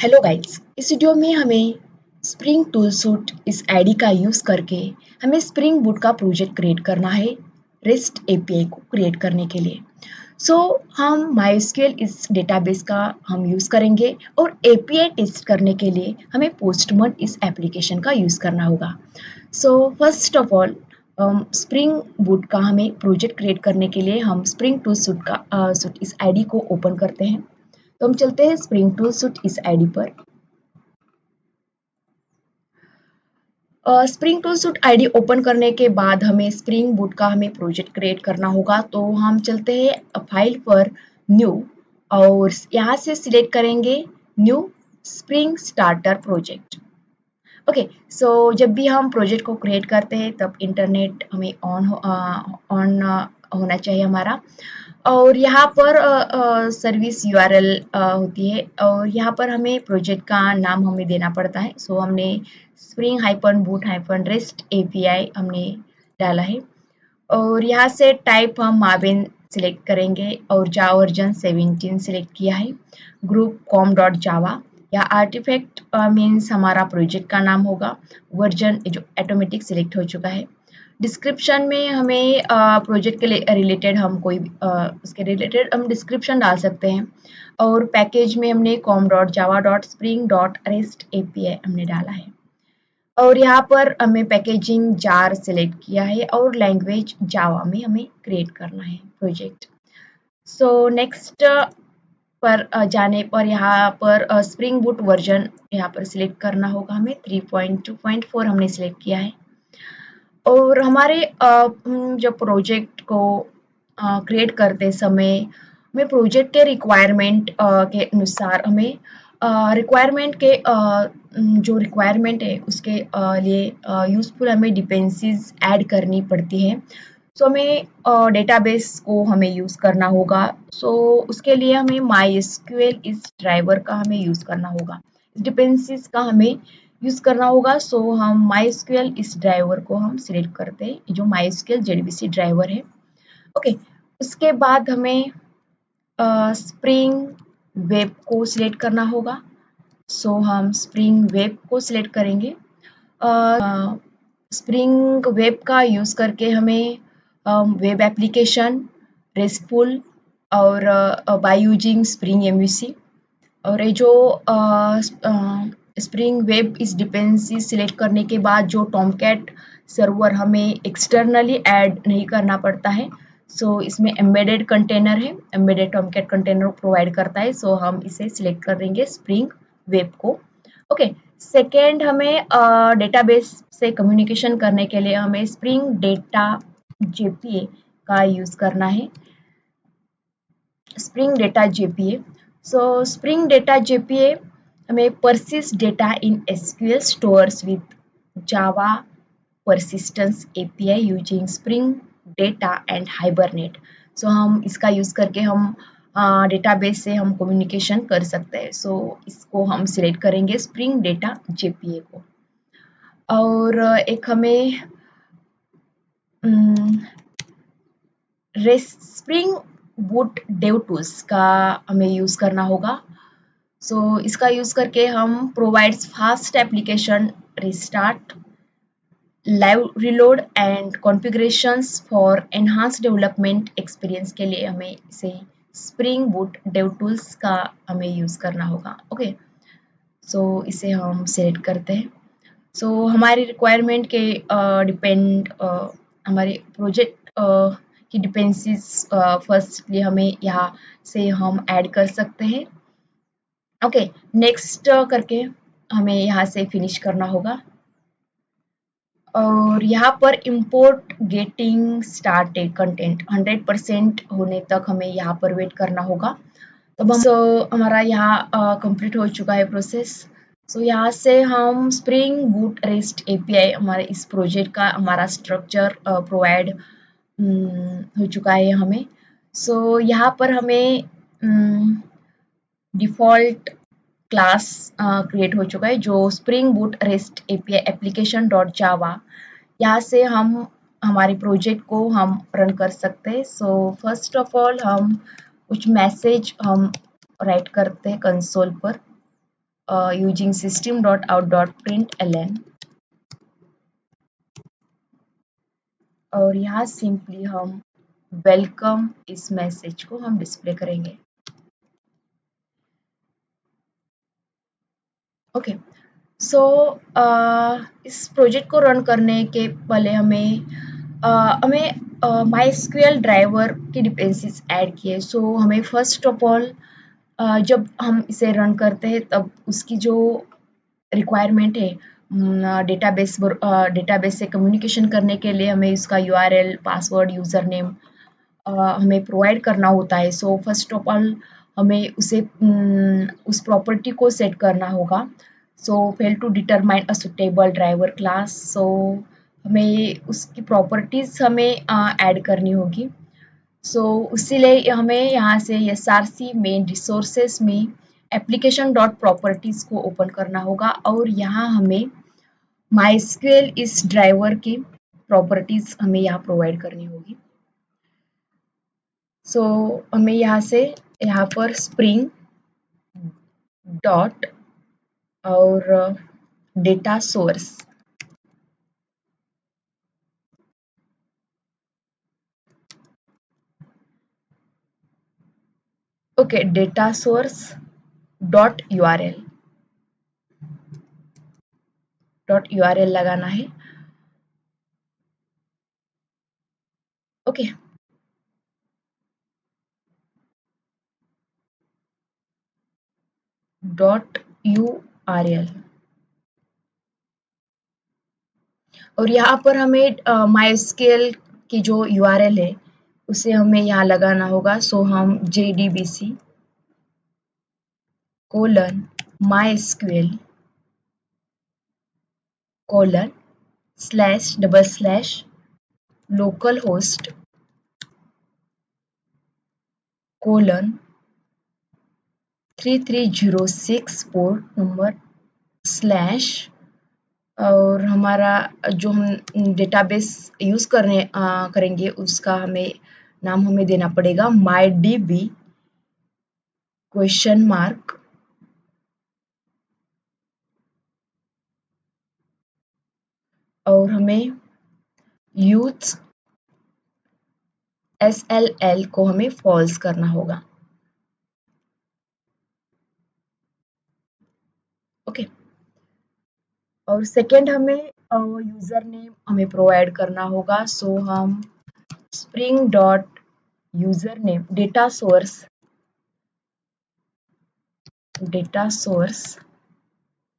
Hello guys, इस video में हमें स्प्रिंग टूल सूट इस आईडी का यूज करके हमें स्प्रिंग बूट का प्रोजेक्ट क्रिएट करना है रेस्ट एपीआई को क्रिएट करने के लिए। हम माइस्क्यूएल इस डेटाबेस का हम यूज करेंगे और एपीआई टेस्ट करने के लिए हमें पोस्टमन इस एप्लीकेशन का यूज करना होगा। First of all spring boot का हमें प्रोजेक्ट क्रिएट करने के लिए हम स्प्रिंग टूल सूट का सूट इस आईडी को ओपन करते हैं। तो हम चलते हैं स्प्रिंग टूल सूट इस आईडी पर। Spring tool suit ID open करने के बाद हमें स्प्रिंग बूट का हमें प्रोजेक्ट क्रिएट करना होगा। तो हम चलते हैं फाइल पर, न्यू, और यहाँ से सिलेक्ट करेंगे new spring starter project. Okay, जब भी हम प्रोजेक्ट को क्रिएट करते हैं तब इंटरनेट हमें ऑन होना चाहिए हमारा। और यहाँ पर सर्विस यूआरएल होती है और यहाँ पर हमें प्रोजेक्ट का नाम हमें देना पड़ता है। हमने spring hyphen boot hyphen rest API हमने डाला है और यहाँ से टाइप हम माविन सिलेक्ट करेंगे और जावा वर्जन 17 सिलेक्ट किया है। ग्रुप कॉम डॉट जावा या आर्टिफैक्ट मीन्स हमारा प्रोजेक्ट का नाम होगा। वर्जन जो ऑटोमेटिक सिलेक्ट हो चुका है। डिस्क्रिप्शन में हमें प्रोजेक्ट के रिलेटेड हम कोई उसके रिलेटेड हम डिस्क्रिप्शन डाल सकते हैं। और पैकेज में हमने com dot Java dot spring dot rest API हमने डाला है और यहाँ पर हमें पैकेजिंग जार सिलेक्ट किया है और लैंग्वेज जावा में हमें क्रिएट करना है प्रोजेक्ट। नेक्स्ट पर जाने पर यहाँ पर स्प्रिंग बूट वर्जन यहाँ पर सिलेक्ट करना होगा हमें। 3.2.4 हमने सिलेक्ट किया है और हमारे जब प्रोजेक्ट को क्रिएट करते समय हमें प्रोजेक्ट के रिक्वायरमेंट के अनुसार हमें रिक्वायरमेंट के जो रिक्वायरमेंट है उसके लिए यूजफुल हमें डिपेंडेंसीज ऐड करनी पड़ती है। हमें डेटाबेस को हमें यूज़ करना होगा। उसके लिए हमें माईएसक्यूएल इस ड्राइवर का हमें यूज़ करना होगा, डिपेंडेंसीज का हमें यूज़ करना होगा। हम माईएसक्यूएल इस ड्राइवर को हम सिलेक्ट करते हैं जो माईएसक्यूएल जेडीबीसी ड्राइवर है। ओके, उसके बाद हमें स्प्रिंग वेब को सिलेक्ट करना होगा। हम स्प्रिंग वेब को सिलेक्ट करेंगे। स्प्रिंग वेब का यूज़ करके हमें वेब एप्लीकेशन रेस्टफुल और बाय यूजिंग स्प्रिंग एमवीसी और ये जो स्प्रिंग वेब इस डिपेंडेंसी सिलेक्ट करने के बाद जो टॉमकैट सर्वर हमें एक्सटर्नली ऐड नहीं करना पड़ता है। इसमें एम्बेडेड कंटेनर है, एम्बेडेड टॉमकैट कंटेनर प्रोवाइड करता है। हम इसे सिलेक्ट करेंगे स्प्रिंग वेब को। ओके, सेकेंड हमें डेटाबेस से कम्युनिकेशन करने के लिए हमें स्प्रिंग डेटा जेपीए का यूज़ करना है। Spring data JPA. Spring data JPA हमें persist data in SQL stores with Java persistence API using Spring Data and Hibernate। हम इसका यूज़ करके हम डेटाबेस से हम कम्युनिकेशन कर सकते हैं। इसको हम सिलेक्ट करेंगे स्प्रिंग डेटा जेपीए को। और एक हमें स्प्रिंग बूट डेव टूल्स का हमें यूज़ करना होगा। इसका यूज़ करके हम provides fast application restart, live reload and configurations for enhance development experience के लिए हमें इसे स्प्रिंग बूट डेव टूल्स का हमें यूज़ करना होगा। ओके, इसे हम सेलेक्ट करते हैं। हमारी रिक्वायरमेंट के डिपेंड हमारे प्रोजेक्ट की डिपेंडेंसीज फर्स्टली हमें यहाँ से हम ऐड कर सकते हैं। ओके, नेक्स्ट करके हमें यहाँ से फिनिश करना होगा और यहाँ पर इंपोर्ट गेटिंग स्टार्टेड कंटेंट 100% होने तक हमें यहाँ पर वेट करना होगा। तब हमारा यहाँ कंप्लीट हो चुका है प्रोसेस। यहाँ से हम स्प्रिंग बूट रेस्ट एपीआई हमारे इस प्रोजेक्ट का हमारा स्ट्रक्चर प्रोवाइड हो चुका है हमें। यहाँ पर हमें डिफ़ॉल्ट क्लास क्रिएट हो चुका है जो spring boot rest API application dot जावा। यहाँ से हम हमारे प्रोजेक्ट को हम रन कर सकते हैं। फर्स्ट ऑफ ऑल हम कुछ मैसेज हम राइट करते हैं कंसोल पर using system.out.println और यहाँ सिंपली हम वेलकम इस मैसेज को हम डिस्प्ले करेंगे। ओके, सो इस प्रोजेक्ट को रन करने के पहले हमें MySQL ड्राइवर की डिपेंडेंसीज ऐड किए। सो हमें फर्स्ट ऑफ ऑल जब हम इसे रन करते हैं तब उसकी जो रिक्वायरमेंट है डेटाबेस से कम्युनिकेशन करने के लिए हमें इसका URL, पासवर्ड, यूज़र नेम हमें प्रोवाइड करना होता है। सो फर्स्ट ऑफ ऑल हमें उस प्रॉपर्टी को सेट करना होगा। So fail to determine a suitable driver class. So हमें उसकी प्रॉपर्टीज हमें ऐड करनी होगी। सो इसीलिए हमें यहाँ से SRC मेन रिसोर्सेस में एप्लीकेशन डॉट प्रॉपर्टीज को ओपन करना होगा और यहाँ हमें MySQL इस ड्राइवर की प्रॉपर्टीज हमें यहाँ प्रोवाइड करनी होगी। सो हमें यहाँ पर स्प्रिंग डॉट और data source okay data source dot URL लगाना है। ओके .url और यहाँ पर हमें MySQL की जो URL है उसे हमें यहाँ लगाना होगा। सो हम JDBC colon MySQL colon // local host colon 3306 port number slash और हमारा जो हम डेटाबेस यूज़ करेंगे उसका नाम हमें देना पड़ेगा MyDB क्वेश्चन मार्क और हमें यूथ SLL को हमें फॉल्स करना होगा। ओके और सेकेंड हमें यूज़र नेम हमें प्रोवाइड करना होगा। सो हम spring dot user name data source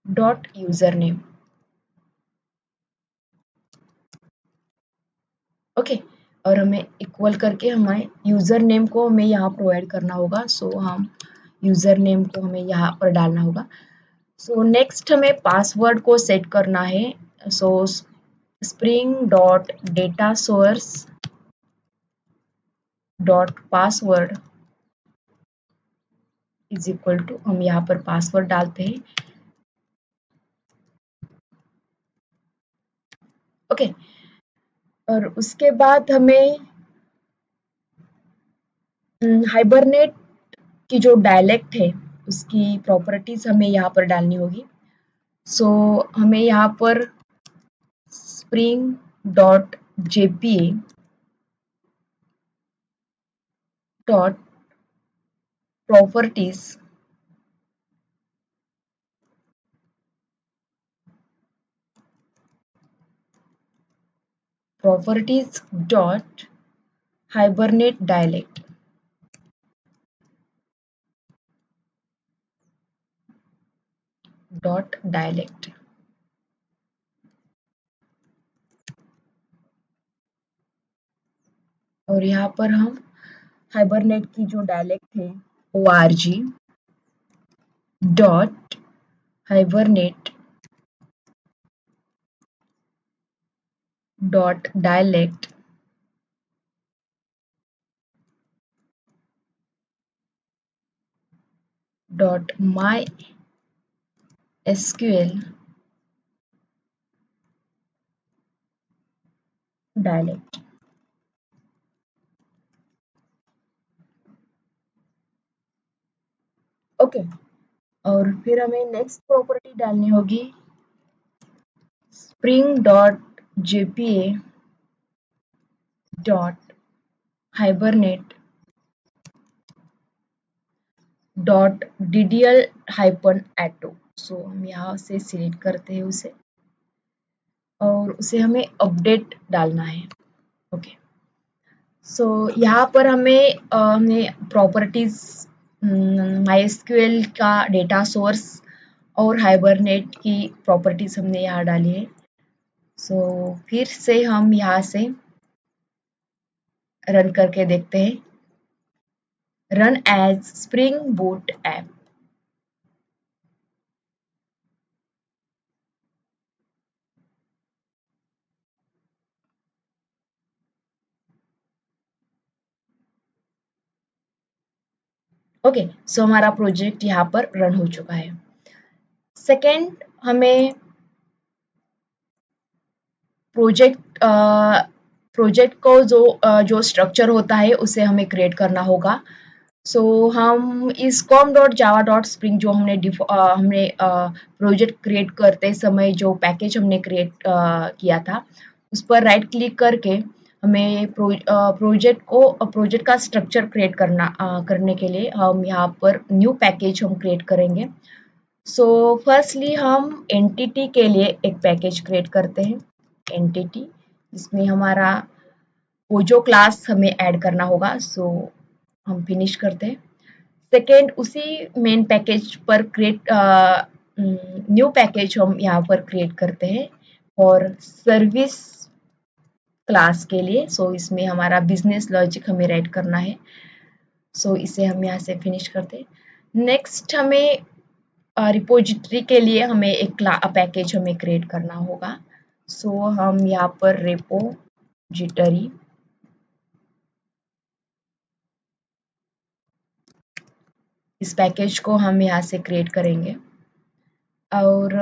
dot user name okay और हमें इक्वल करके हमें यूज़र नेम को हमें यहाँ प्रोवाइड करना होगा। सो हम यूज़र नेम को हमें यहाँ पर डालना होगा। सो नेक्स्ट हमें पासवर्ड को सेट करना है। So spring dot data source dot password is equal to हम यहाँ पर पासवर्ड डालते हैं। ओके और उसके बाद हमें हाइबरनेट की जो डायलेक्ट है उसकी प्रॉपर्टीज हमें यहाँ पर डालनी होगी। सो हमें यहाँ पर spring dot JPA dot properties dot hibernate dialect और यहाँ पर हम हाइबरनेट की जो डायलेक्ट है org dot Hibernate dot dialect dot MySQL dialect okay और फिर हमें नेक्स्ट प्रॉपर्टी डालनी होगी spring dot jpa dot hibernate dot ddl hyphen auto. So हम यहाँ से सिलेक्ट करते हैं उसे और उसे हमें अपडेट डालना है। ओके, सो यहाँ पर हमने प्रॉपर्टीज MySQL का डेटा सोर्स और हाइबरनेट की प्रॉपर्टीज हमने यहाँ डाली है। सो फिर से हम यहाँ से रन करके देखते हैं, run as Spring Boot app. Okay, so हमारा प्रोजेक्ट यहाँ पर रन हो चुका है। सेकेंड, हमें प्रोजेक्ट को जो स्ट्रक्चर होता है उसे हमें क्रिएट करना होगा। सो हम इस com.java.spring जो हमने प्रोजेक्ट क्रिएट करते समय जो पैकेज हमने क्रिएट किया था उस पर राइट क्लिक करके हमें प्रोजेक्ट का स्ट्रक्चर क्रिएट करने के लिए हम यहाँ पर न्यू पैकेज हम क्रिएट करेंगे। सो फर्स्टली हम एंटिटी के लिए एक पैकेज क्रिएट करते हैं, एंटिटी, जिसमें हमारा वो जो क्लास हमें ऐड करना होगा। सो हम फिनिश करते हैं। सेकेंड, उसी मेन पैकेज पर न्यू पैकेज हम यहाँ पर क्रिएट करते हैं और सर्विस क्लास के लिए। सो इसमें हमारा बिजनेस लॉजिक हमें राइट करना है। सो इसे हम यहाँ से फिनिश करते हैं। नेक्स्ट, हमें रिपोजिटरी के लिए हमें एक पैकेज हमें क्रिएट करना होगा। सो हम यहाँ पर रिपोजिटरी इस पैकेज को हम यहाँ से क्रिएट करेंगे और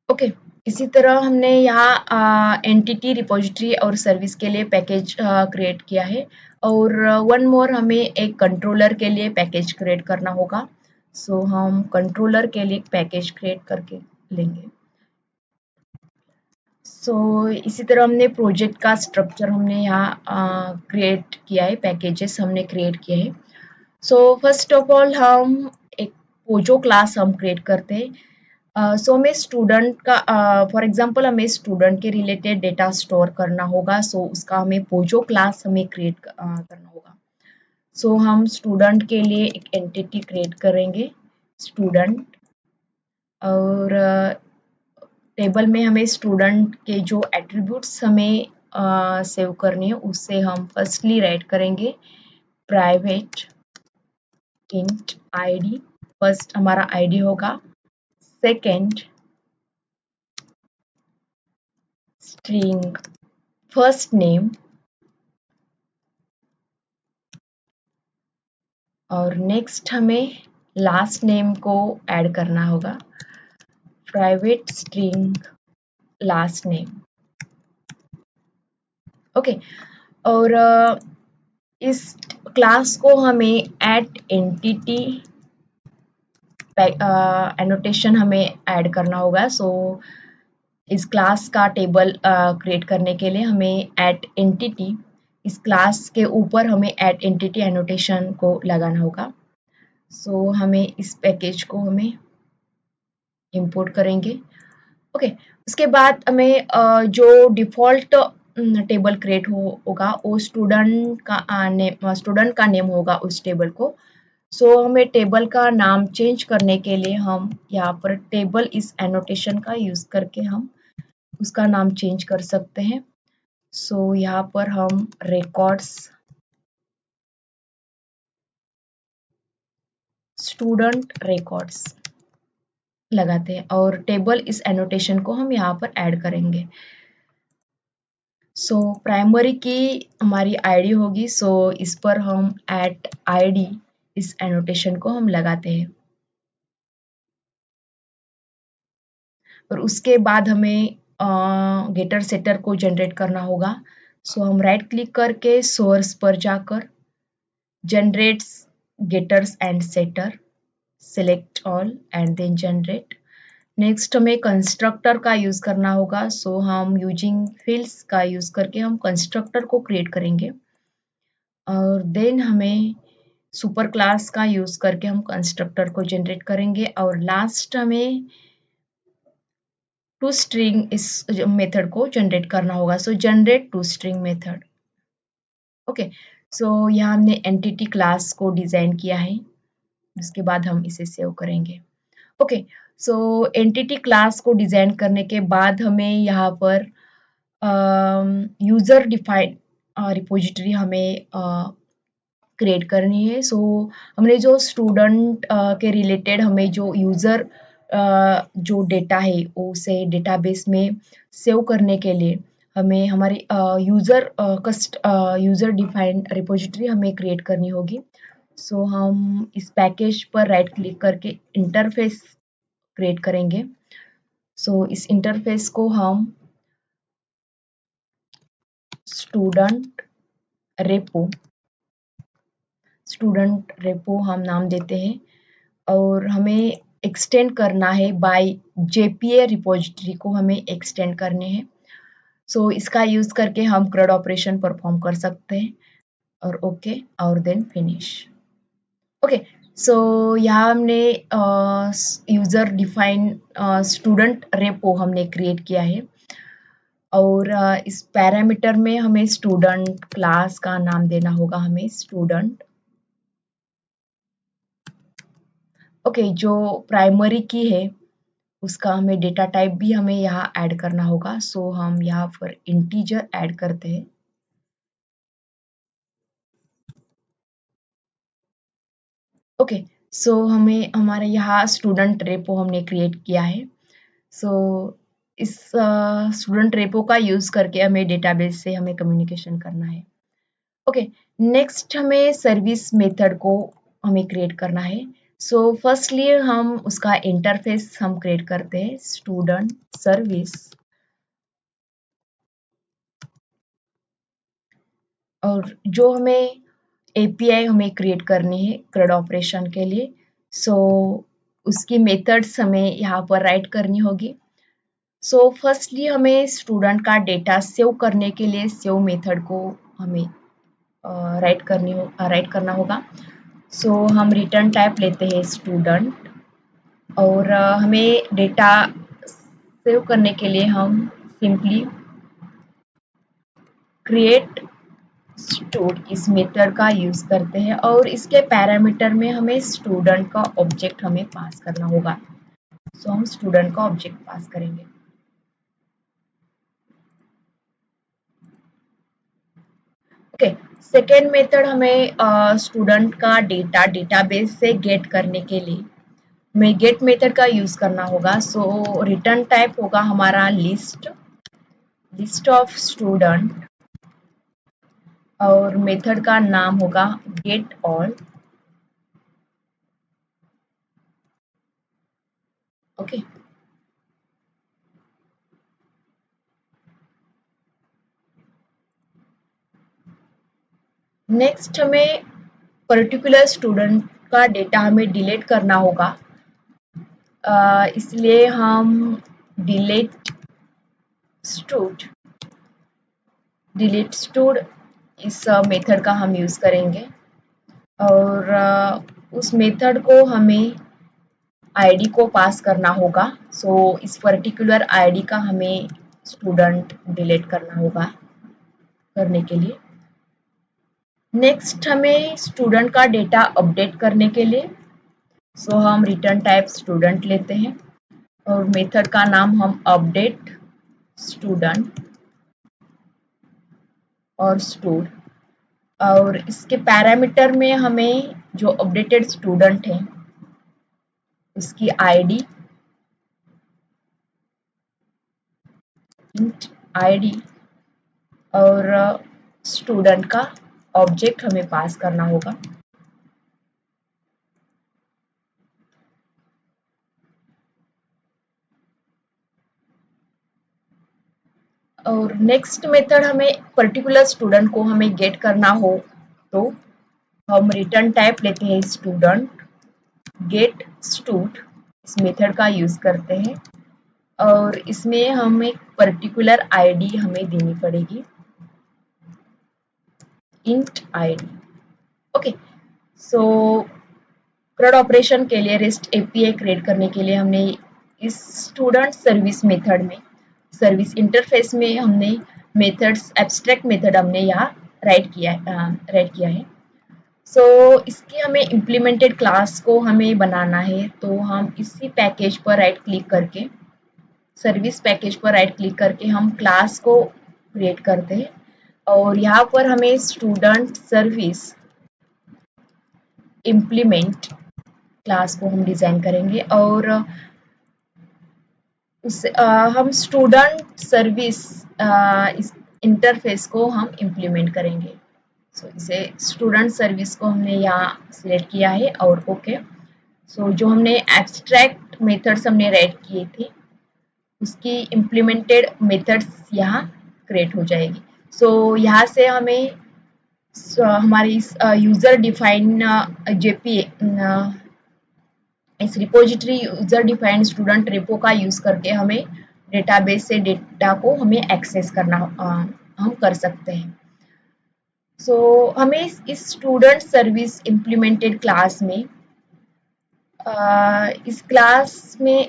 ओके, इसी तरह हमने यहाँ एंटिटी, रिपोजिटरी और सर्विस के लिए पैकेज क्रिएट किया है और वन मोर हमें एक कंट्रोलर के लिए पैकेज क्रिएट करना होगा। सो हम कंट्रोलर के लिए पैकेज क्रिएट करके लेंगे। सो इसी तरह हमने प्रोजेक्ट का स्ट्रक्चर हमने यहाँ क्रिएट किया है, पैकेजेस हमने क्रिएट किए हैं। सो फर्स्ट ऑफ ऑल हम एक पोजो क्लास हम क्रिएट करते हैं। सो हमें स्टूडेंट का फॉर एग्जांपल हमें स्टूडेंट के रिलेटेड डेटा स्टोर करना होगा। सो उसका हमें पोजो क्लास हमें क्रिएट करना होगा। सो हम स्टूडेंट के लिए एक एंटिटी क्रिएट करेंगे, स्टूडेंट, और टेबल में हमें स्टूडेंट के जो एट्रीब्यूट्स हमें सेव करनी है उससे हम फर्स्टली राइट करेंगे प्राइवेट इंट आईडी। फर्स्ट हमारा आईडी होगा, सेकेंड स्ट्रिंग फर्स्ट नेम और नेक्स्ट हमें लास्ट नेम को ऐड करना होगा, private string last name. Okay, और इस क्लास को हमें एट एंटिटी एनोटेशन हमें ऐड करना होगा। सो इस क्लास का टेबल क्रिएट करने के लिए हमें एट एंटिटी, इस क्लास के ऊपर हमें एट एंटिटी एनोटेशन को लगाना होगा। सो हमें इस पैकेज को हमें इंपोर्ट करेंगे। ओके, उसके बाद हमें जो डिफ़ॉल्ट टेबल क्रिएट होगा वो स्टूडेंट का नेम होगा उस टेबल को। सो हमें टेबल का नाम चेंज करने के लिए हम यहाँ पर टेबल इस एनोटेशन का यूज़ करके हम उसका नाम चेंज कर सकते हैं। सो यहाँ पर हम रिकॉर्ड्स स्टूडेंट रिकॉर्ड्स लगाते हैं और टेबल इस एनोटेशन को हम यहाँ पर ऐड करेंगे। सो प्राइमरी की हमारी आईडी होगी। सो इस पर हम एट आईडी इस एनोटेशन को हम लगाते हैं और उसके बाद हमें गेटर सेटर को जनरेट करना होगा। सो हम राइट क्लिक करके सोर्स पर जाकर generates getters and setter, select all and then generate. Next हमें कंस्ट्रक्टर का यूज करना होगा, सो हम यूजिंग फिल्ड्स का यूज करके हम कंस्ट्रक्टर को क्रिएट करेंगे और देन हमें सुपर क्लास का यूज करके हम कंस्ट्रक्टर को जनरेट करेंगे और लास्ट हमें टू स्ट्रिंग इस मेथड को जनरेट करना होगा, so generate to string method. Okay, so यहाँ हमने एंटिटी क्लास को डिजाइन किया है, उसके बाद हम इसे सेव करेंगे। ओके, सो एंटिटी क्लास को डिजाइन करने के बाद हमें यहाँ पर यूजर डिफाइंड रिपोजिटरी हमें क्रिएट करनी है। सो हमने जो स्टूडेंट के रिलेटेड हमें जो यूजर जो डेटा है उसे डेटाबेस में सेव करने के लिए हमें हमारी यूजर डिफाइंड रिपोजिटरी हमें क्रिएट करनी होगी। सो हम इस पैकेज पर राइट क्लिक करके इंटरफेस क्रिएट करेंगे। सो इस इंटरफेस को हम स्टूडेंट रेपो हम नाम देते हैं और हमें एक्सटेंड करना है बाय जेपीए रिपोजिटरी को हमें एक्सटेंड करने हैं। सो इसका यूज करके हम CRUD ऑपरेशन परफॉर्म कर सकते हैं और ओके और देन फिनिश। ओके, सो यहाँ हमने यूजर डिफाइन स्टूडेंट रेपो हमने क्रिएट किया है और इस पैरामीटर में हमें स्टूडेंट क्लास का नाम देना होगा, हमें स्टूडेंट। ओके, जो प्राइमरी की है उसका हमें डेटा टाइप भी हमें यहाँ ऐड करना होगा। सो हम यहाँ पर इंटीजर ऐड करते हैं। ओके, सो हमें हमारे यहाँ स्टूडेंट रेपो हमने क्रिएट किया है। सो इस स्टूडेंट रेपो का यूज करके हमें डेटाबेस से हमें कम्युनिकेशन करना है। ओके, नेक्स्ट हमें सर्विस मेथड को हमें क्रिएट करना है। सो फर्स्टली हम उसका इंटरफेस हम क्रिएट करते हैं, स्टूडेंट सर्विस, और जो हमें एपीआई हमें क्रिएट करनी है CRUD ऑपरेशन के लिए। सो उसकी मेथड्स हमें यहाँ पर राइट करनी होगी। सो फर्स्टली हमें स्टूडेंट का डेटा सेव करने के लिए सेव मेथड को हमें राइट करना होगा। सो हम रिटर्न टाइप लेते हैं स्टूडेंट और हमें डेटा सेव करने के लिए हम सिंपली क्रिएट स्टूड इस मेथड का यूज करते हैं और इसके पैरामीटर में हमें स्टूडेंट का ऑब्जेक्ट हमें पास करना होगा। सो हम स्टूडेंट का ऑब्जेक्ट पास करेंगे। ओके, सेकेंड मेथड हमें स्टूडेंट का डेटा डेटाबेस से गेट करने के लिए हमें गेट मेथड का यूज करना होगा। सो रिटर्न टाइप होगा हमारा लिस्ट ऑफ स्टूडेंट और मेथड का नाम होगा गेट ऑल। ओके, नेक्स्ट हमें पर्टिकुलर स्टूडेंट का डेटा हमें डिलीट करना होगा, इसलिए हम डिलीट स्टूड इस मेथड का हम यूज करेंगे और उस मेथड को हमें आईडी को पास करना होगा। सो इस पर्टिकुलर आईडी का हमें स्टूडेंट डिलीट करना होगा करने के लिए। नेक्स्ट हमें स्टूडेंट का डेटा अपडेट करने के लिए सो हम रिटर्न टाइप स्टूडेंट लेते हैं और मेथड का नाम हम अपडेट स्टूडेंट और स्टूड और इसके पैरामीटर में हमें जो अपडेटेड स्टूडेंट है उसकी आईडी और स्टूडेंट का ऑब्जेक्ट हमें पास करना होगा। और नेक्स्ट मेथड हमें पर्टिकुलर स्टूडेंट को हमें गेट करना हो तो हम रिटर्न टाइप लेते हैं स्टूडेंट, गेट स्टूड इस मेथड का यूज करते हैं और इसमें हम एक पर्टिकुलर आईडी हमें देनी पड़ेगी, इंट आईडी। ओके, सो CRUD ऑपरेशन के लिए REST API क्रिएट करने के लिए हमने इस स्टूडेंट सर्विस मेथड में, सर्विस इंटरफेस में हमने मेथड्स, एब्स्ट्रैक्ट मेथड हमने यहाँ राइट किया है। सो इसकी हमें इम्प्लीमेंटेड क्लास को हमें बनाना है, तो हम इसी पैकेज पर राइट क्लिक करके, सर्विस पैकेज पर राइट क्लिक करके हम क्लास को क्रिएट करते हैं और यहाँ पर हमें स्टूडेंट सर्विस इम्प्लीमेंट क्लास को हम डिजाइन करेंगे और हम स्टूडेंट सर्विस इस इंटरफेस को हम इम्प्लीमेंट करेंगे। सो इसे स्टूडेंट सर्विस को हमने यहाँ सिलेक्ट किया है और ओके। सो जो हमने एब्स्ट्रैक्ट मेथड्स हमने राइट किए थे उसकी इम्प्लीमेंटेड मेथड्स यहाँ क्रिएट हो जाएगी। सो यहाँ से हमें हमारी यूजर डिफाइन जेपी इस repository user defined student repo का यूज करके हमें डेटाबेस से डेटा को हमें एक्सेस करना हम कर सकते हैं। सो हमें इस स्टूडेंट सर्विस इम्प्लीमेंटेड क्लास में इस क्लास में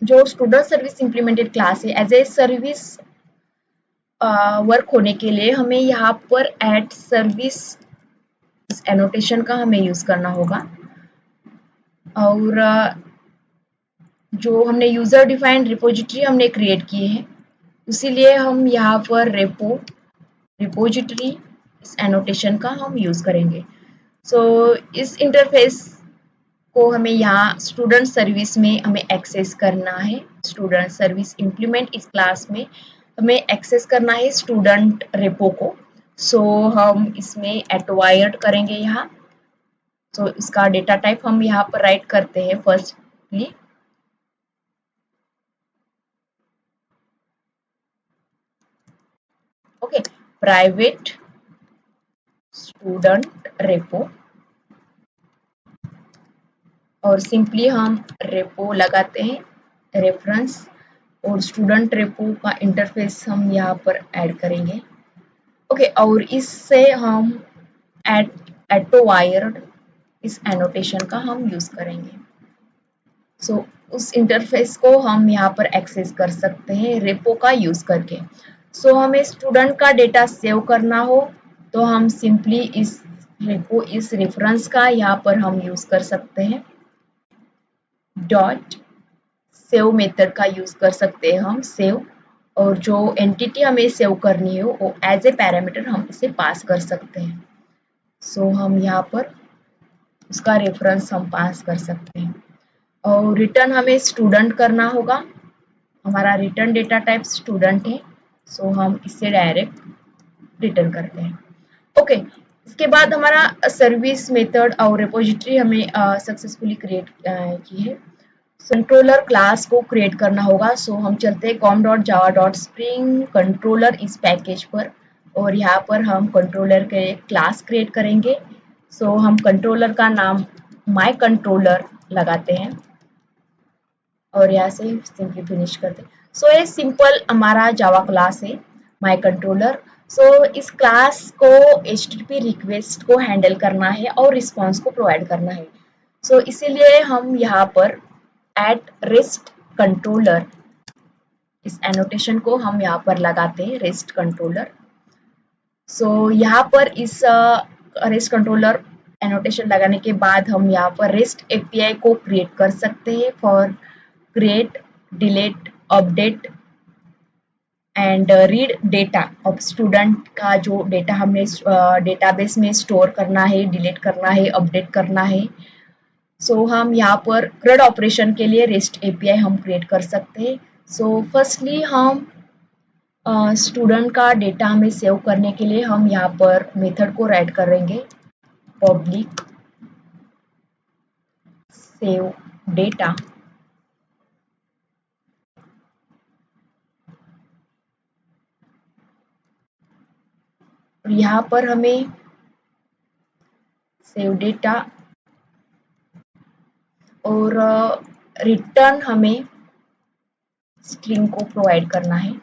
जो स्टूडेंट सर्विस इम्प्लीमेंटेड क्लास है एज ए सर्विस वर्क होने के लिए हमें यहाँ पर एड सर्विस इस एनोटेशन का हमें यूज करना होगा और जो हमने यूजर डिफाइंड रिपोजिटरी हमने क्रिएट किए हैं इसीलिए हम यहाँ पर रिपोजिटरी इस एनोटेशन का हम यूज करेंगे। सो इस इंटरफेस को हमें यहाँ स्टूडेंट सर्विस में हमें एक्सेस करना है, स्टूडेंट सर्विस इम्प्लीमेंट इस क्लास में हमें एक्सेस करना है स्टूडेंट रेपो को। सो हम इसमें एक्वायर्ड करेंगे यहाँ। सो इसका डेटा टाइप हम यहाँ पर राइट करते हैं firstly, okay, private student repo और सिंपली हम रेपो लगाते हैं रेफरेंस और स्टूडेंट रेपो का इंटरफेस हम यहाँ पर ऐड करेंगे। ओके, और इससे हम एटो वायर्ड इस एनोटेशन का हम यूज करेंगे। सो उस इंटरफेस को हम यहाँ पर एक्सेस कर सकते हैं रेपो का यूज करके। सो हमें स्टूडेंट का डेटा सेव करना हो तो हम सिंपली इस रेपो इस रेफरेंस का यहाँ पर हम यूज कर सकते हैं, डॉट सेव मेथड का यूज कर सकते हैं हम सेव, और जो एंटिटी हमें सेव करनी है वो एज ए पैरामीटर हम इसे पास कर सकते हैं। सो हम यहाँ पर उसका रेफरेंस हम पास कर सकते हैं और रिटर्न हमें स्टूडेंट करना होगा, हमारा रिटर्न डेटा टाइप स्टूडेंट है। सो हम इसे डायरेक्ट रिटर्न करते हैं। ओके, इसके बाद हमारा सर्विस मेथड और रिपोजिटरी हमें सक्सेसफुली क्रिएट की है। कंट्रोलर क्लास को क्रिएट करना होगा। सो हम चलते हैं com.java.spring कंट्रोलर इस पैकेज पर और यहाँ पर हम कंट्रोलर के क्लास क्रिएट करेंगे। सो हम कंट्रोलर का नाम माई कंट्रोलर लगाते हैं और यहाँ से सिंपली फिनिश करते हैं। सो ये सिंपल हमारा जावा क्लास है माई कंट्रोलर। सो इस क्लास को HTTP रिक्वेस्ट को हैंडल करना है और रिस्पॉन्स को प्रोवाइड करना है। सो इसीलिए हम यहाँ पर एट रेस्ट कंट्रोलर इस एनोटेशन को हम यहाँ पर लगाते हैं रेस्ट कंट्रोलर। सो यहाँ पर इस रेस्ट कंट्रोलर एनोटेशन लगाने के बाद हम यहाँ पर रेस्ट API को क्रिएट कर सकते हैं for create, delete, update and read data of student का जो डेटा हमें डेटाबेस में स्टोर करना है, डिलीट करना है, अपडेट करना है। सो हम यहाँ पर CRUD ऑपरेशन के लिए REST API हम क्रिएट कर सकते हैं। सो फर्स्टली हम स्टूडेंट का डेटा हमें सेव करने के लिए हम यहाँ पर मेथड को राइट करेंगे, पब्लिक सेव डेटा और यहाँ पर हमें सेव डेटा और रिटर्न हमें स्ट्रिंग को प्रोवाइड करना है।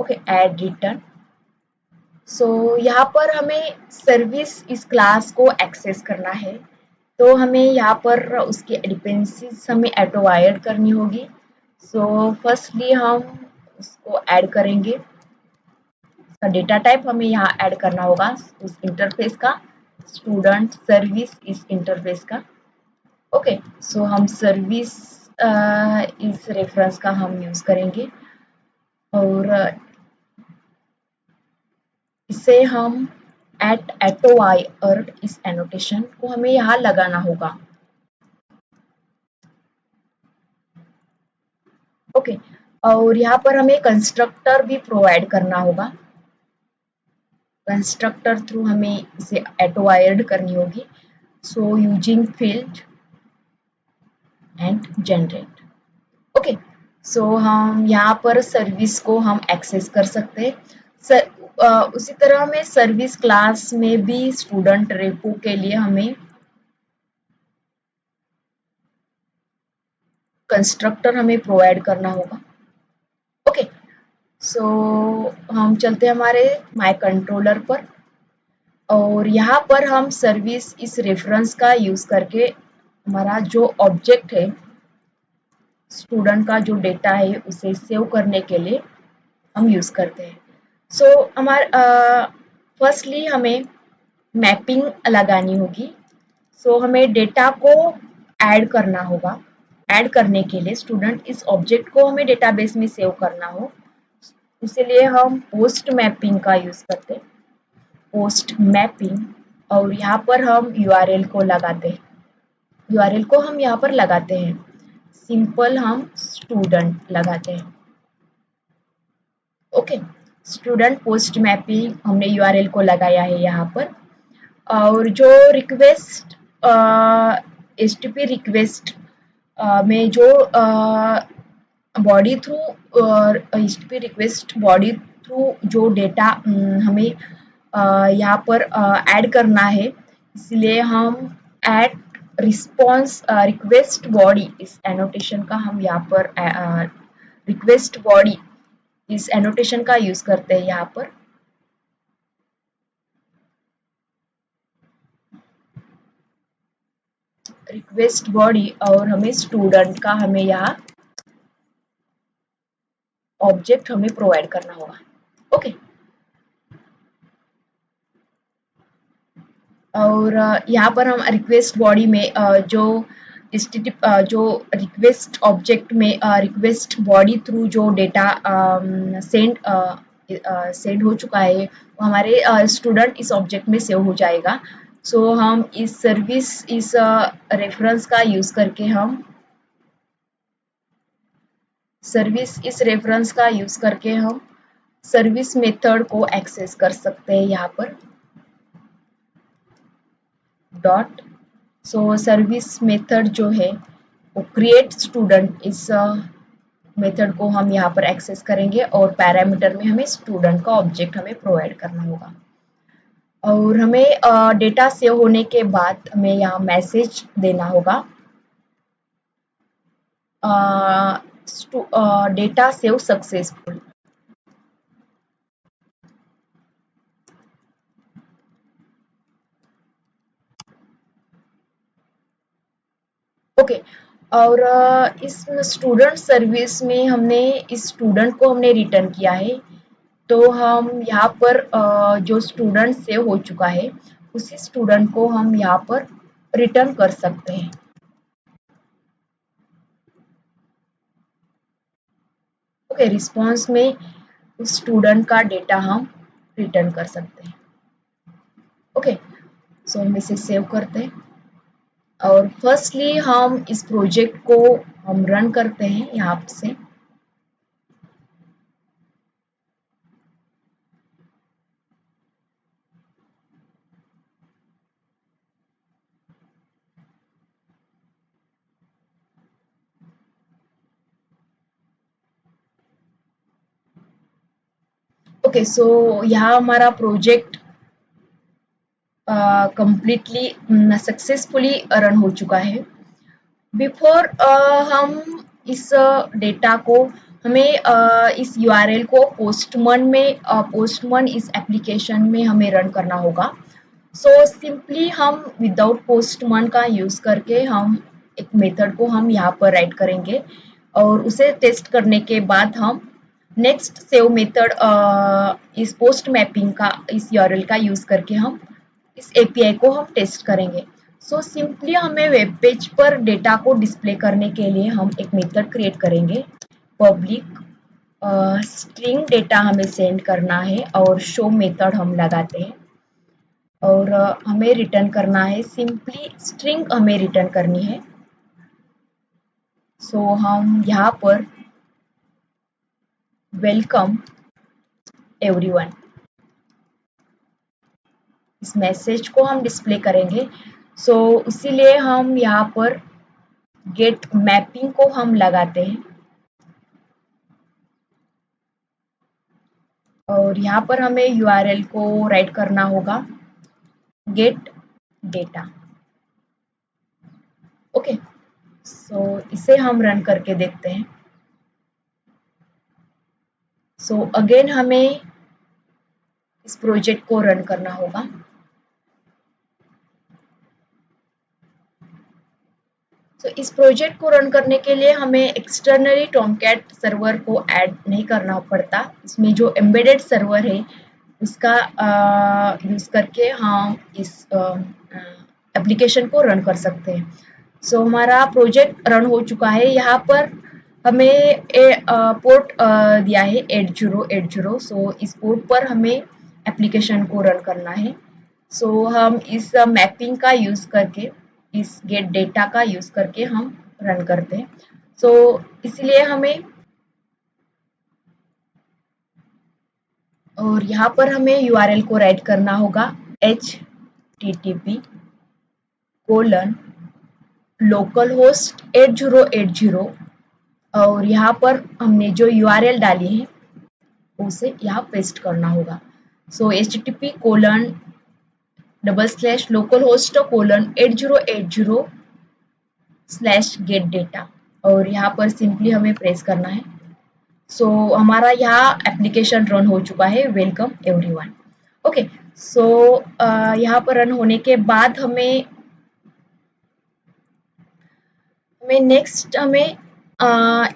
Okay, add return. सो यहाँ पर हमें सर्विस इस क्लास को एक्सेस करना है, तो हमें यहाँ पर उसकी डिपेंडेंसीज हमें ऑटो वायर्ड करनी होगी। सो फर्स्टली हम उसको ऐड करेंगे। डेटा टाइप हमें यहाँ ऐड करना होगा उस इंटरफेस का, स्टूडेंट सर्विस इस इंटरफेस का। ओके, सो हम सर्विस इस रेफरेंस का हम यूज करेंगे और इसे हम एट एटो वायर्ड इस एनोटेशन को हमें यहाँ लगाना होगा। ओके, और यहाँ पर हमें कंस्ट्रक्टर भी प्रोवाइड करना होगा। कंस्ट्रक्टर थ्रू हमें इसे एटो वायर्ड करनी होगी। So using field and generate. Okay, so हम यहाँ पर सर्विस को हम एक्सेस कर सकते हैं। उसी तरह हमें सर्विस क्लास में भी स्टूडेंट रेपो के लिए हमें कंस्ट्रक्टर हमें प्रोवाइड करना होगा। ओके, सो हम चलते हैं हमारे माय कंट्रोलर पर और यहाँ पर हम सर्विस इस रेफरेंस का यूज करके हमारा जो ऑब्जेक्ट है, स्टूडेंट का जो डेटा है उसे सेव करने के लिए हम यूज करते हैं। सो हमारा फर्स्टली हमें मैपिंग लगानी होगी। सो हमें डेटा को ऐड करना होगा। ऐड करने के लिए स्टूडेंट इस ऑब्जेक्ट को हमें डेटाबेस में सेव करना हो, इसलिए हम पोस्ट मैपिंग का यूज करते हैं। पोस्ट मैपिंग और यहाँ पर हम यूआरएल को लगाते हैं। यूआरएल को हम यहाँ पर लगाते हैं, सिंपल हम स्टूडेंट लगाते हैं। ओके, स्टूडेंट पोस्ट मैपिंग हमने यूआरएल को लगाया है यहाँ पर। और जो रिक्वेस्ट एचटीटीपी रिक्वेस्ट में जो body through HTTP request body through जो डेटा हमें यहाँ पर ऐड करना है, इसलिए हम ऐड रिस्पॉन्स रिक्वेस्ट बॉडी इस एनोटेशन का हम यहाँ पर रिक्वेस्ट बॉडी इस एनोटेशन का यूज करते हैं यहाँ पर। रिक्वेस्ट बॉडी और हमें स्टूडेंट का हमें यहाँ ऑब्जेक्ट हमें प्रोवाइड करना होगा। ओके, और यहाँ पर हम रिक्वेस्ट बॉडी में जो रिक्वेस्ट ऑब्जेक्ट में रिक्वेस्ट बॉडी थ्रू जो डेटा सेंड हो चुका है वो हमारे स्टूडेंट इस ऑब्जेक्ट में सेव हो जाएगा। सो हम इस सर्विस इस रेफरेंस का यूज करके हम सर्विस इस रेफरेंस का यूज करके हम सर्विस मेथड को एक्सेस कर सकते हैं यहाँ पर डॉट। सो सर्विस मेथड जो है वो क्रिएट स्टूडेंट इस मेथड को हम यहाँ पर एक्सेस करेंगे और पैरामीटर में हमें स्टूडेंट का ऑब्जेक्ट हमें प्रोवाइड करना होगा। और हमें डेटा सेव होने के बाद हमें यहाँ मैसेज देना होगा, डेटा सेव सक्सेसफुल। ओके, और इस स्टूडेंट सर्विस में हमने इस स्टूडेंट को हमने रिटर्न किया है, तो हम यहाँ पर जो स्टूडेंट सेव हो चुका है उसी स्टूडेंट को हम यहाँ पर रिटर्न कर सकते हैं। ओके, रिस्पॉन्स में उस स्टूडेंट का डेटा हम रिटर्न कर सकते हैं। ओके, सो हम इसे सेव करते हैं और फर्स्टली हम इस प्रोजेक्ट को हम रन करते हैं यहाँ से। ओके, सो यहाँ हमारा प्रोजेक्ट कंप्लीटली सक्सेसफुली रन हो चुका है। बिफोर हम इस डेटा को हमें इस यूआरएल को पोस्टमन इस एप्लीकेशन में हमें रन करना होगा। सो सिंपली हम विदाउट पोस्टमन का यूज करके हम एक मेथड को हम यहाँ पर राइट करेंगे और उसे टेस्ट करने के बाद हम नेक्स्ट सेव मेथड इस पोस्ट मैपिंग का इस यूआरएल का यूज करके हम इस एपीआई को हम टेस्ट करेंगे। सो सिंपली हमें वेब पेज पर डेटा को डिस्प्ले करने के लिए हम एक मेथड क्रिएट करेंगे। पब्लिक स्ट्रिंग डेटा हमें सेंड करना है और शो मेथड हम लगाते हैं और हमें रिटर्न करना है, सिंपली स्ट्रिंग हमें रिटर्न करनी है। सो हम यहाँ पर वेलकम एवरीवन इस मैसेज को हम डिस्प्ले करेंगे। सो इसीलिए हम यहाँ पर गेट मैपिंग को हम लगाते हैं और यहाँ पर हमें यूआरएल को राइट करना होगा गेट डेटा। ओके, सो इसे हम रन करके देखते हैं। सो अगेन हमें इस प्रोजेक्ट को रन करना होगा। तो इस प्रोजेक्ट को रन करने के लिए हमें एक्सटर्नली टॉमकैट सर्वर को ऐड नहीं करना पड़ता। इसमें जो एम्बेडेड सर्वर है उसका यूज करके हम इस एप्लीकेशन को रन कर सकते हैं। सो हमारा प्रोजेक्ट रन हो चुका है। यहाँ पर हमें पोर्ट दिया है 8080। सो इस पोर्ट पर हमें एप्लीकेशन को रन करना है। सो हम इस मैपिंग का यूज करके इस गेट डेटा का यूज करके हम रन करते हैं। सो इसलिए हमें और यहाँ पर हमें यूआरएल को राइट करना होगा http://localhost 8080 और यहाँ पर हमने जो यूआरएल डाली है उसे यहाँ पेस्ट करना होगा। सो http://localhost:8080/getdata और यहाँ पर सिंपली हमें प्रेस करना है। सो हमारा यहाँ एप्लीकेशन रन हो चुका है, वेलकम एवरीवन। ओके, सो यहाँ पर रन होने के बाद हमें नेक्स्ट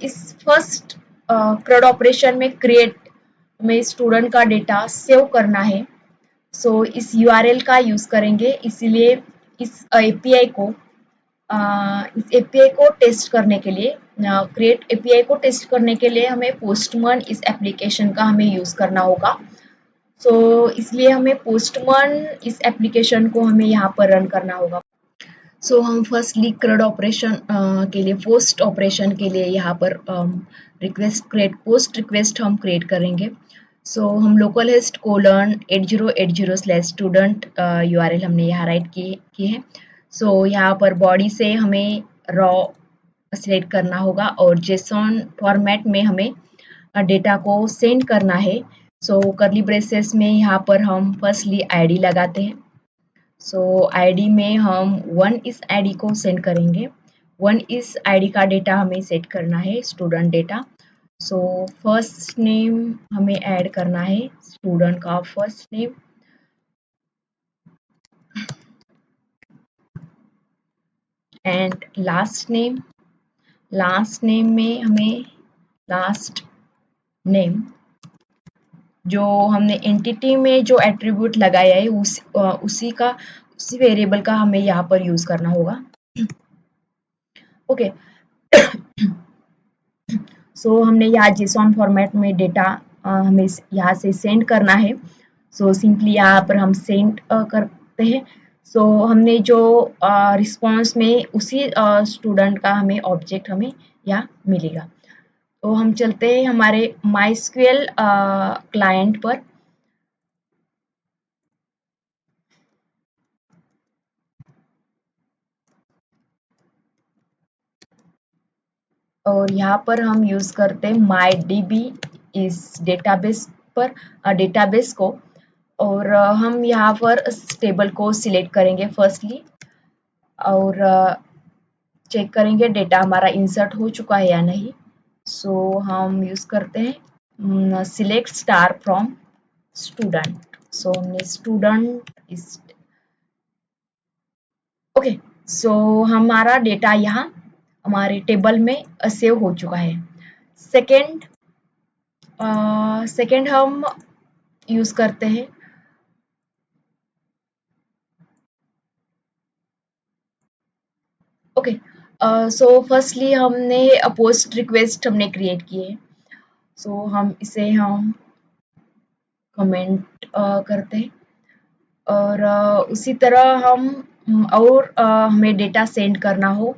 इस फर्स्ट CRUD ऑपरेशन में हमें स्टूडेंट का डेटा सेव करना है। सो इस यूआरएल का यूज करेंगे, इसीलिए इस एपीआई को टेस्ट करने के लिए क्रिएट एपीआई को टेस्ट करने के लिए हमें पोस्टमन इस एप्लीकेशन का हमें यूज करना होगा। सो इसलिए हमें पोस्टमन इस एप्लीकेशन को हमें यहाँ पर रन करना होगा। सो हम फर्स्टली CRUD ऑपरेशन के लिए पोस्ट ऑपरेशन के लिए यहाँ पर पोस्ट रिक्वेस्ट हम क्रिएट करेंगे। सो हम localhost:8080/student यूआरएल हमने यहाँ राइट की है। सो यहाँ पर बॉडी से हमें रॉ सिलेक्ट करना होगा और जेसॉन फॉर्मेट में हमें डेटा को सेंड करना है। सो कर्ली ब्रेसेस में यहाँ पर हम फर्स्टली आईडी लगाते हैं। सो आईडी में हम 1 इस आईडी को सेंड करेंगे। 1 इस आईडी का डेटा हमें सेट करना है, student data. So first name हमें ऐड करना है, स्टूडेंट का first name. And last name में हमें लास्ट नेम जो हमने एंटिटी में जो एट्रीब्यूट लगाया है उसी वेरिएबल का हमें यहाँ पर यूज करना होगा। ओके, सो हमने यहाँ जेसॉन फॉर्मेट में डेटा हमें यहाँ से सेंड करना है। सो सिंपली यहाँ पर हम सेंड करते हैं। सो हमने जो रिस्पॉन्स में उसी स्टूडेंट का हमें ऑब्जेक्ट हमें यहाँ मिलेगा। तो हम चलते हैं हमारे MySQL क्लाइंट पर। और यहाँ पर हम यूज करते हैं MyDB इस डेटाबेस को। और हम यहाँ पर इस टेबल को सिलेक्ट करेंगे फर्स्टली और चेक करेंगे डेटा हमारा इंसर्ट हो चुका है या नहीं। सो हम यूज़ करते हैं सिलेक्ट स्टार फ्रॉम स्टूडेंट। सो हमने स्टूडेंट इस ओके। सो हमारा डेटा यहाँ हमारे टेबल में सेव हो चुका है। सेकेंड हम यूज़ करते हैं ओके। सो फर्स्टली हमने पोस्ट रिक्वेस्ट हमने क्रिएट किए हैं। सो हम इसे हम कमेंट करते हैं और उसी तरह हम और हमें डेटा सेंड करना हो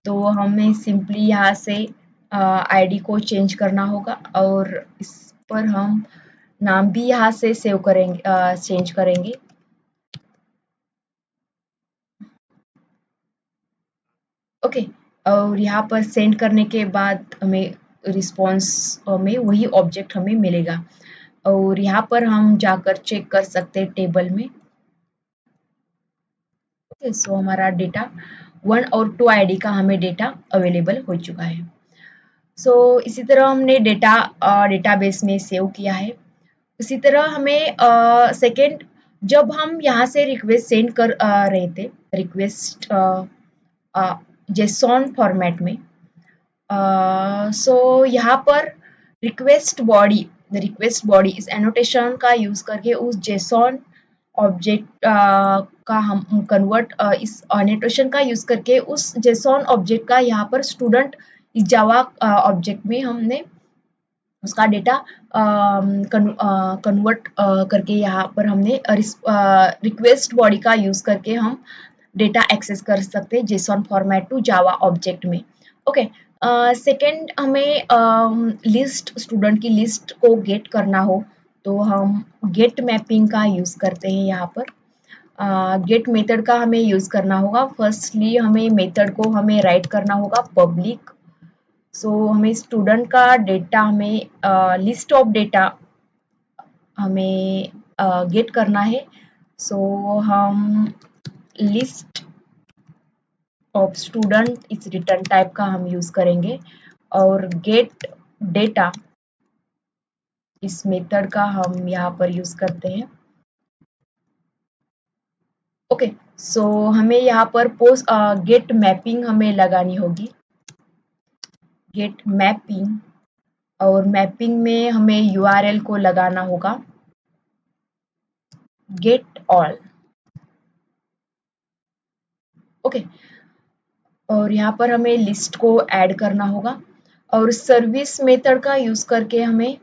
तो हमें सिंपली यहाँ से आईडी को चेंज करना होगा और इस पर हम नाम भी यहाँ से सेव करेंगे चेंज करेंगे। ओके और यहाँ पर सेंड करने के बाद हमें रिस्पॉन्स में वही ऑब्जेक्ट हमें मिलेगा और यहाँ पर हम जाकर चेक कर सकते हैं टेबल में। ओके सो हमारा डेटा 1 और 2 आईडी का हमें डेटा अवेलेबल हो चुका है। सो इसी तरह हमने डेटा डेटाबेस में सेव किया है। उसी तरह हमें सेकेंड जब हम यहाँ से रिक्वेस्ट सेंड कर रहे थे रिक्वेस्ट जेसॉन फॉर्मेट में सो यहाँ पर रिक्वेस्ट बॉडी इस एनोटेशन का यूज करके उस जेसॉन ऑब्जेक्ट का हम कन्वर्ट इस एनोटेशन का यूज करके उस जेसॉन ऑब्जेक्ट का यहाँ पर स्टूडेंट इस जावा ऑब्जेक्ट में हमने उसका डेटा कन्वर्ट करके यहाँ पर हमने रिक्वेस्ट बॉडी का यूज करके हम डेटा एक्सेस कर सकते हैं JSON format to Java object में। ओके सेकेंड हमें लिस्ट स्टूडेंट की लिस्ट को गेट करना हो तो हम गेट मैपिंग का यूज करते हैं। यहाँ पर गेट मेथड का हमें यूज करना होगा। फर्स्टली हमें मेथड को हमें राइट करना होगा पब्लिक। सो हमें स्टूडेंट का डेटा हमें लिस्ट ऑफ डेटा हमें गेट करना है। सो हम लिस्ट ऑफ स्टूडेंट इस रिटर्न टाइप का हम यूज करेंगे और गेट डेटा इस मेथड का हम यहाँ पर यूज करते हैं। ओके सो हमें यहाँ पर पोस्ट गेट मैपिंग हमें लगानी होगी। गेट मैपिंग और मैपिंग में हमें यूआरएल को लगाना होगा गेट ऑल। ओके और यहाँ पर हमें लिस्ट को ऐड करना होगा और सर्विस मेथड का यूज करके हमें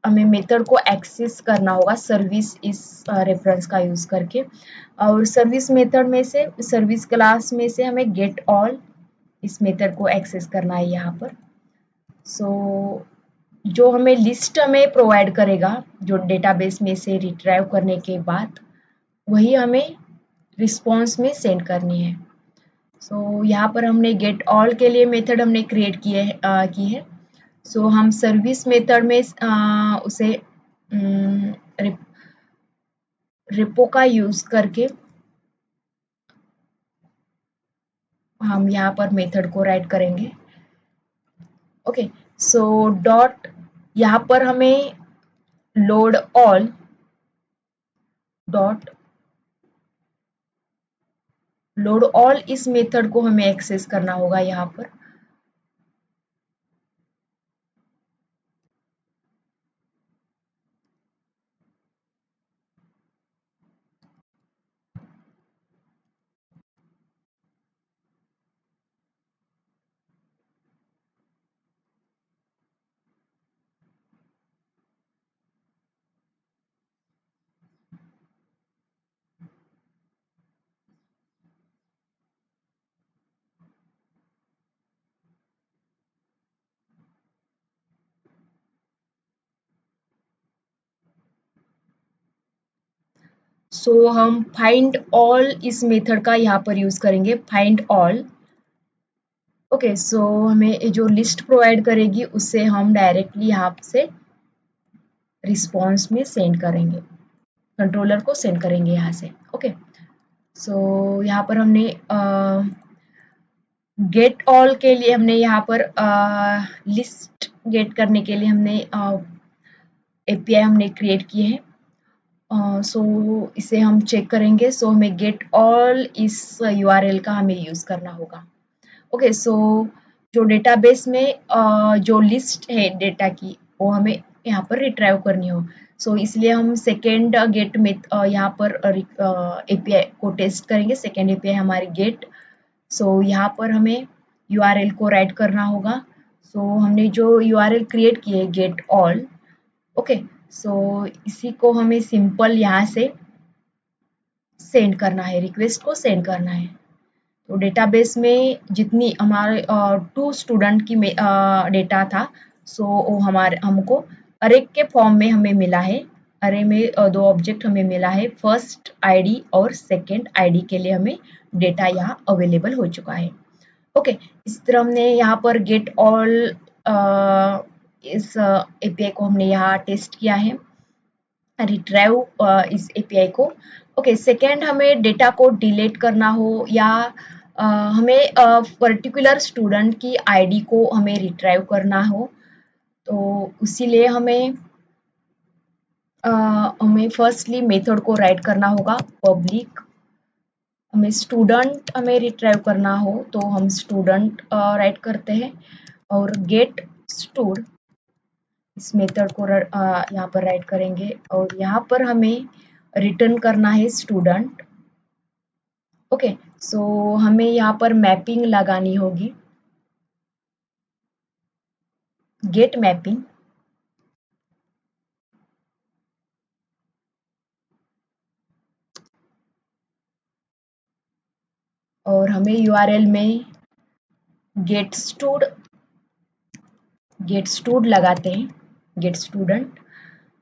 मेथड को एक्सेस करना होगा सर्विस इस रेफरेंस का यूज करके और सर्विस मेथड में से सर्विस क्लास में से हमें गेट ऑल इस मेथड को एक्सेस करना है यहाँ पर। सो जो हमें लिस्ट हमें प्रोवाइड करेगा जो डेटाबेस में से रिट्राइव करने के बाद वही हमें रिस्पॉन्स में सेंड करनी है। सो यहाँ पर हमने गेट ऑल के लिए मेथड हमने क्रिएट की है। सो हम सर्विस मेथड में उसे रिपो का यूज करके हम यहाँ पर मेथड को राइट करेंगे। ओके सो डॉट यहाँ पर हमें load all dot load all इस मेथड को हमें एक्सेस करना होगा यहाँ पर। सो हम फाइंड ऑल इस मेथड का यहाँ पर यूज करेंगे फाइंड ऑल। ओके सो हमें जो लिस्ट प्रोवाइड करेगी उससे हम डायरेक्टली यहाँ से रिस्पॉन्स में सेंड करेंगे, कंट्रोलर को सेंड करेंगे यहाँ से। ओके, सो यहाँ पर हमने गेट ऑल के लिए हमने यहाँ पर लिस्ट गेट करने के लिए हमने एपीआई हमने क्रिएट किए हैं। सो इसे हम चेक करेंगे। सो हमें गेट ऑल इस यूआरएल का हमें यूज़ करना होगा। ओके, सो जो डेटाबेस में जो लिस्ट है डेटा की वो हमें यहाँ पर रिट्राइव करनी हो। सो इसलिए हम सेकेंड गेट में यहाँ पर एपीआई को टेस्ट करेंगे। सेकेंड एपीआई हमारी गेट। सो यहाँ पर हमें यूआरएल को राइट करना होगा। सो हमने जो यूआरएल क्रिएट की है गेट ऑल, ओके, सो इसी को हमें सिंपल यहाँ से सेंड करना है, रिक्वेस्ट को सेंड करना है। तो डेटाबेस में जितनी हमारे 2 स्टूडेंट की डेटा था, सो वो हमारे हमको अरे के फॉर्म में हमें मिला है। अरे में 2 ऑब्जेक्ट हमें मिला है, फर्स्ट आईडी और सेकंड आईडी के लिए हमें डेटा यहाँ अवेलेबल हो चुका है। ओके, इस तरह हमने यहाँ पर गेट ऑल इस एपीआई को हमने यहाँ टेस्ट किया है, रिट्राइव इस एपीआई को। ओके, सेकेंड हमें डेटा को डिलीट करना हो या हमें पर्टिकुलर स्टूडेंट की आईडी को हमें रिट्राइव करना हो, तो इसीलिए हमें फर्स्टली मेथड को राइट करना होगा पब्लिक। हमें स्टूडेंट हमें रिट्राइव करना हो तो हम स्टूडेंट राइट करते हैं, और गेट स्टूड इस मेथड को यहाँ पर राइट करेंगे, और यहाँ पर हमें रिटर्न करना है स्टूडेंट। ओके, सो हमें यहाँ पर मैपिंग लगानी होगी, गेट मैपिंग। और हमें यूआरएल में गेट स्टूड लगाते हैं, गेट स्टूडेंट।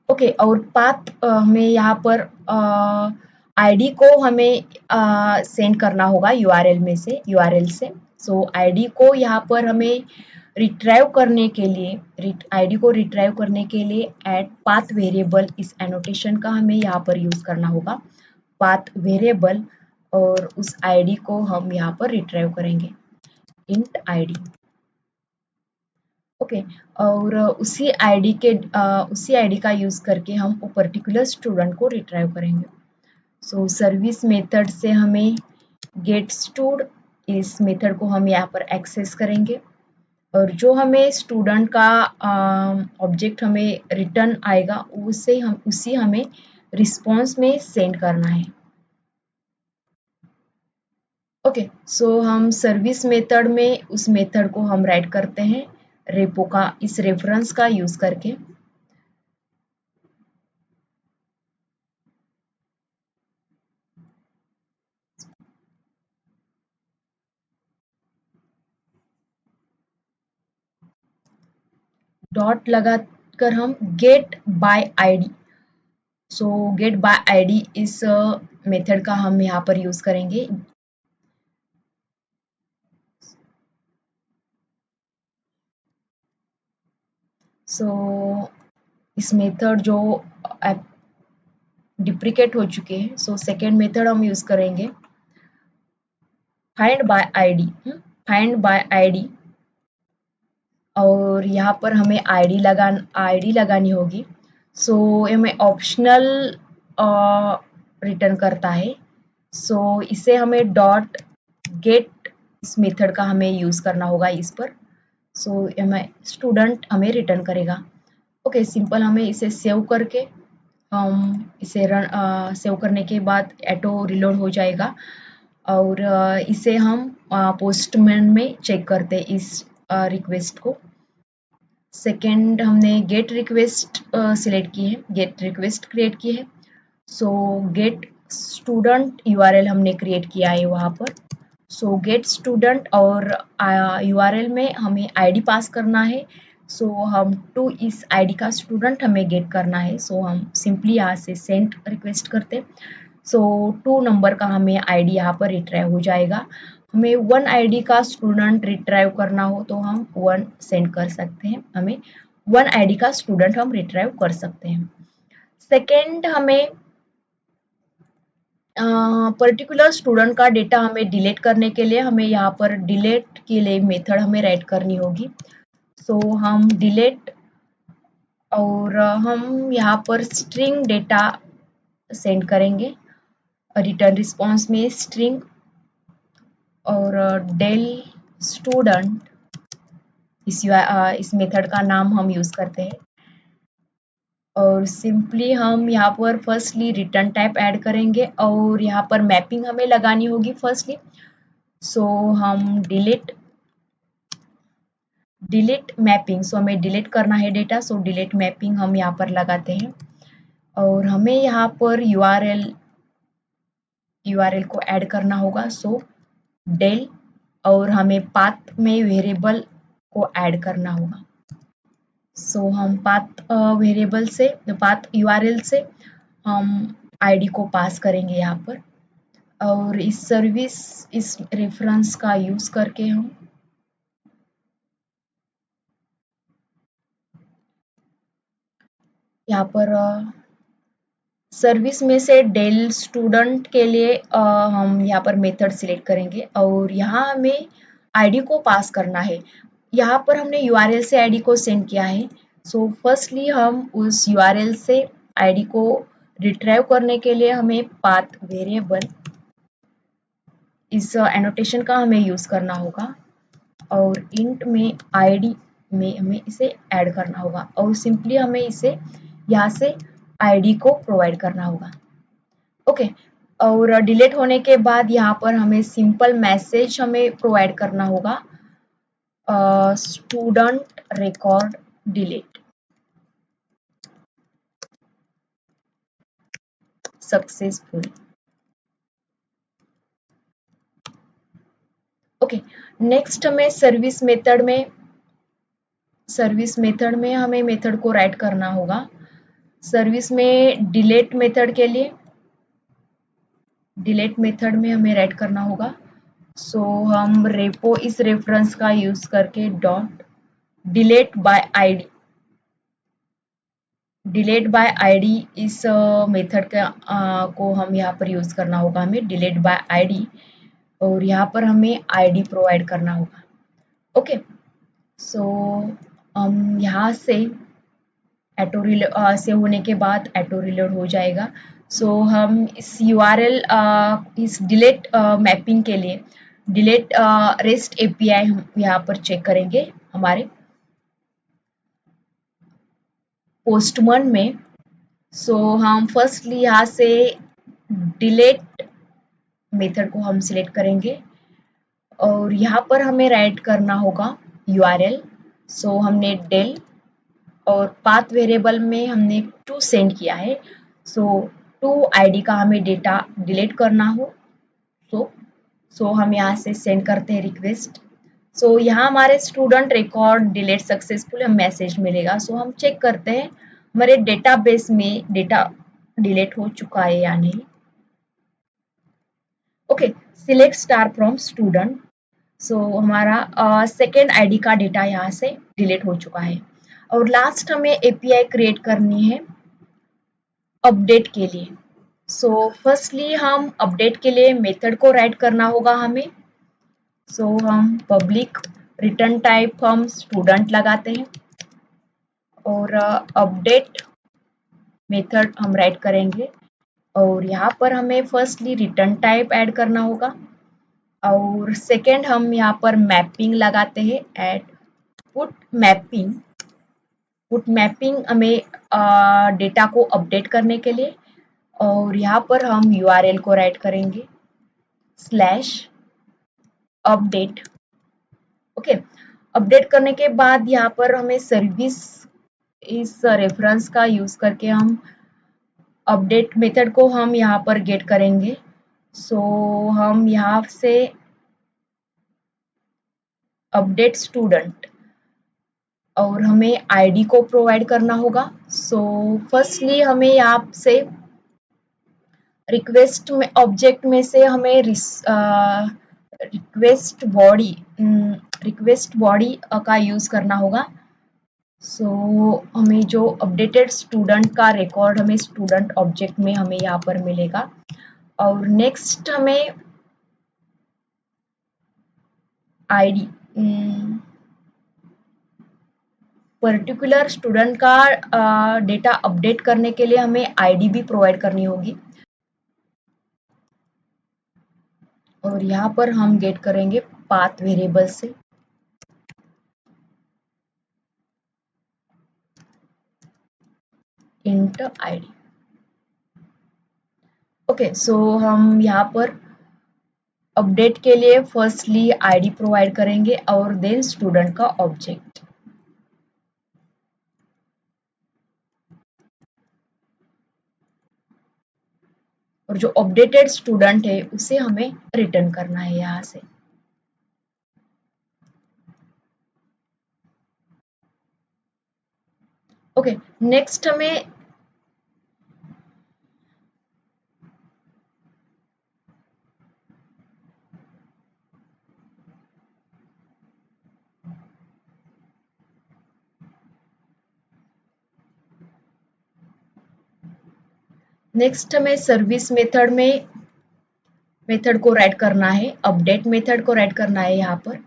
ओके, और पाथ हमें यहाँ पर आईडी को हमें सेंड करना होगा यूआरएल से। सो आईडी को यहाँ पर हमें रिट्राइव करने के लिए, आईडी को रिट्राइव करने के लिए एड पाथ वेरिएबल इस एनोटेशन का हमें यहाँ पर यूज करना होगा, पाथ वेरिएबल। और उस आईडी को हम यहाँ पर रिट्राइव करेंगे, इंट आईडी। ओके, और उसी आईडी का यूज करके हम वो पर्टिकुलर स्टूडेंट को रिट्राइव करेंगे। सो सर्विस मेथड से हमें गेट स्टूड इस मेथड को हम यहाँ पर एक्सेस करेंगे, और जो हमें स्टूडेंट का ऑब्जेक्ट हमें रिटर्न आएगा उसी हमें रिस्पॉन्स में सेंड करना है। ओके, सो हम सर्विस मेथड में उस मेथड को हम राइट करते हैं रेपो का इस रेफरेंस का यूज करके। डॉट लगाकर हम get by ID, so get by ID इस मेथड का हम यहाँ पर यूज करेंगे। सो इस मेथड जो डिप्रिकेट हो चुके हैं, सो सेकेंड मेथड हम यूज करेंगे फाइंड बाय आईडी। और यहाँ पर हमें आईडी लगानी होगी। सो हमें ऑप्शनल रिटर्न करता है, सो इसे हमें डॉट गेट इस मेथड का हमें यूज करना होगा इस पर। सो हमें स्टूडेंट हमें रिटर्न करेगा। ओके, सिंपल हमें इसे सेव करके हम इसे सेव करने के बाद ऑटो रिलोड हो जाएगा, और इसे हम पोस्टमैन में चेक करते इस रिक्वेस्ट को। सेकेंड हमने गेट रिक्वेस्ट सिलेक्ट की है, गेट रिक्वेस्ट क्रिएट की है। सो गेट स्टूडेंट यूआरएल हमने क्रिएट किया है वहाँ पर। सो गेट स्टूडेंट और यूआरएल में हमें आईडी पास करना है। सो हम टू इस आईडी का स्टूडेंट हमें गेट करना है। सो हम सिंपली यहाँ से सेंड रिक्वेस्ट करते। सो 2 नंबर का हमें आईडी यहाँ पर रिट्राइव हो जाएगा। हमें 1 आईडी का स्टूडेंट रिट्राइव करना हो तो हम 1 सेंड कर सकते हैं, हमें वन आईडी का स्टूडेंट हम रिट्राइव कर सकते हैं। सेकेंड, हमें पर्टिकुलर स्टूडेंट का डेटा हमें डिलीट करने के लिए हमें यहाँ पर डिलीट के लिए मेथड हमें राइट करनी होगी। सो हम डिलीट और हम यहाँ पर स्ट्रिंग डेटा सेंड करेंगे, रिटर्न रिस्पॉन्स में स्ट्रिंग और डेल स्टूडेंट इस मेथड का नाम हम यूज करते हैं। और सिंपली हम यहाँ पर फर्स्टली रिटर्न टाइप ऐड करेंगे और यहाँ पर मैपिंग हमें लगानी होगी फर्स्टली। सो हम डिलीट मैपिंग, सो हमें डिलीट करना है डेटा, सो डिलीट मैपिंग हम यहाँ पर लगाते हैं और हमें यहाँ पर यूआरएल को ऐड करना होगा। सो डेल और हमें पाथ में वेरिएबल को ऐड करना होगा। सो हम पाथ वेरिएबल से, पाथ यूआरएल से हम आईडी को पास करेंगे यहाँ पर और इस रेफरेंस का यूज करके हम यहाँ पर सर्विस में से डेल स्टूडेंट के लिए हम यहाँ पर मेथड सिलेक्ट करेंगे और यहाँ हमें आईडी को पास करना है। यहाँ पर हमने यूआरएल से आईडी को सेंड किया है। सो फर्स्टली हम उस यूआरएल से आईडी को रिट्राइव करने के लिए हमें पाथ वेरिएबल इस एनोटेशन का हमें यूज करना होगा और इंट में आईडी में हमें इसे ऐड करना होगा और सिंपली हमें इसे यहाँ से आईडी को प्रोवाइड करना होगा। ओके, और डिलीट होने के बाद यहाँ पर हमें सिंपल मैसेज हमें प्रोवाइड करना होगा, student record delete successful. Okay, next हमें सर्विस मेथड में हमें मेथड को राइट करना होगा। सर्विस में डिलीट मेथड के लिए डिलीट मेथड में हमें राइट करना होगा। सो हम रेपो इस रेफरेंस का यूज करके डॉट डिलीट बाय आईडी इस मेथड का को हम यहाँ पर यूज करना होगा, हमें डिलीट बाय आईडी और यहाँ पर हमें आईडी प्रोवाइड करना होगा। ओके, सो हम यहाँ से सेव होने के बाद ऑटो रिलोड हो जाएगा। सो हम इस यूआरएल इस डिलीट मैपिंग के लिए डिलीट रेस्ट एपीआई हम यहाँ पर चेक करेंगे हमारे पोस्टमन में। सो हम फर्स्टली यहाँ से डिलीट मेथड को हम सिलेक्ट करेंगे और यहाँ पर हमें राइट करना होगा यूआरएल। सो हमने डेल और पाथ वेरिएबल में हमने 2 सेंड किया है। सो 2 आईडी का हमें डेटा डिलीट करना हो सो हम यहाँ से सेंड करते हैं रिक्वेस्ट। सो यहाँ हमारे स्टूडेंट रिकॉर्ड डिलीट सक्सेसफुल हम मैसेज मिलेगा। सो हम चेक करते हैं हमारे डेटाबेस में डेटा डिलीट हो चुका है या नहीं। Okay, select star from student. So हमारा सेकेंड आईडी का डेटा यहाँ से डिलीट हो चुका है और लास्ट हमें एपीआई क्रिएट करनी है अपडेट के लिए। सो फर्स्टली हम अपडेट के लिए मेथड को राइट करना होगा हमें। सो हम पब्लिक रिटर्न टाइप हम स्टूडेंट लगाते हैं और अपडेट मेथड हम राइट करेंगे और यहाँ पर हमें फर्स्टली रिटर्न टाइप ऐड करना होगा और सेकेंड हम यहाँ पर मैपिंग लगाते हैं एड पुट मैपिंग हमें डेटा को अपडेट करने के लिए और यहाँ पर हम यूआरएल को राइट करेंगे /अपडेट। ओके, अपडेट करने के बाद यहाँ पर हमें सर्विस इस रेफरेंस का यूज करके हम अपडेट मेथड को हम यहाँ पर गेट करेंगे। सो हम यहाँ से अपडेट स्टूडेंट और हमें आईडी को प्रोवाइड करना होगा। सो फर्स्टली हमें यहाँ से रिक्वेस्ट में ऑब्जेक्ट में से हमें रिक्वेस्ट बॉडी का यूज करना होगा सो हमें जो अपडेटेड स्टूडेंट का रिकॉर्ड हमें स्टूडेंट ऑब्जेक्ट में हमें यहाँ पर मिलेगा। और नेक्स्ट हमें आईडी, पर्टिकुलर स्टूडेंट का डेटा अपडेट करने के लिए हमें आईडी भी प्रोवाइड करनी होगी। और यहाँ पर हम गेट करेंगे पाथ वेरिएबल से इंट आईडी। ओके, सो हम यहाँ पर अपडेट के लिए फर्स्टली आईडी प्रोवाइड करेंगे और देन स्टूडेंट का ऑब्जेक्ट। और जो अपडेटेड स्टूडेंट है उसे हमें रिटर्न करना है यहाँ से। ओके, नेक्स्ट हमें सर्विस मेथड में मेथड को राइट करना है, अपडेट मेथड को राइट करना है यहाँ पर।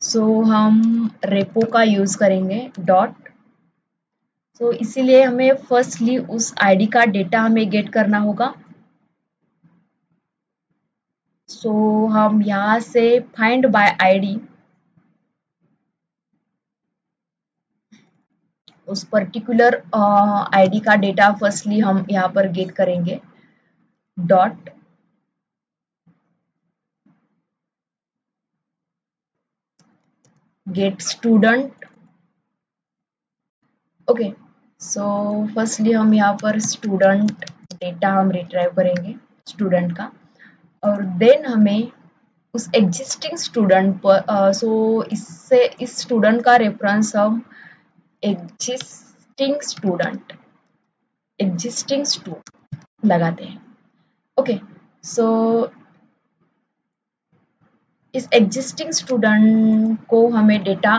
सो हम रेपो का यूज करेंगे डॉट। सो इसीलिए हमें फर्स्टली उस आईडी का डेटा हमें गेट करना होगा। सो हम यहाँ से फाइंड बाय आईडी उस पर्टिकुलर आईडी का डेटा फर्स्टली हम यहाँ पर गेट करेंगे dot gate student. Okay, so firstly हम यहाँ पर स्टूडेंट डेटा हम रिट्राइव करेंगे स्टूडेंट का। और देन हमें उस एग्जिस्टिंग स्टूडेंट पर इससे इस स्टूडेंट का रेफरेंस हम एग्जिस्टिंग स्टू लगाते हैं। ओके, सो इस एग्जिस्टिंग स्टूडेंट को हमें डेटा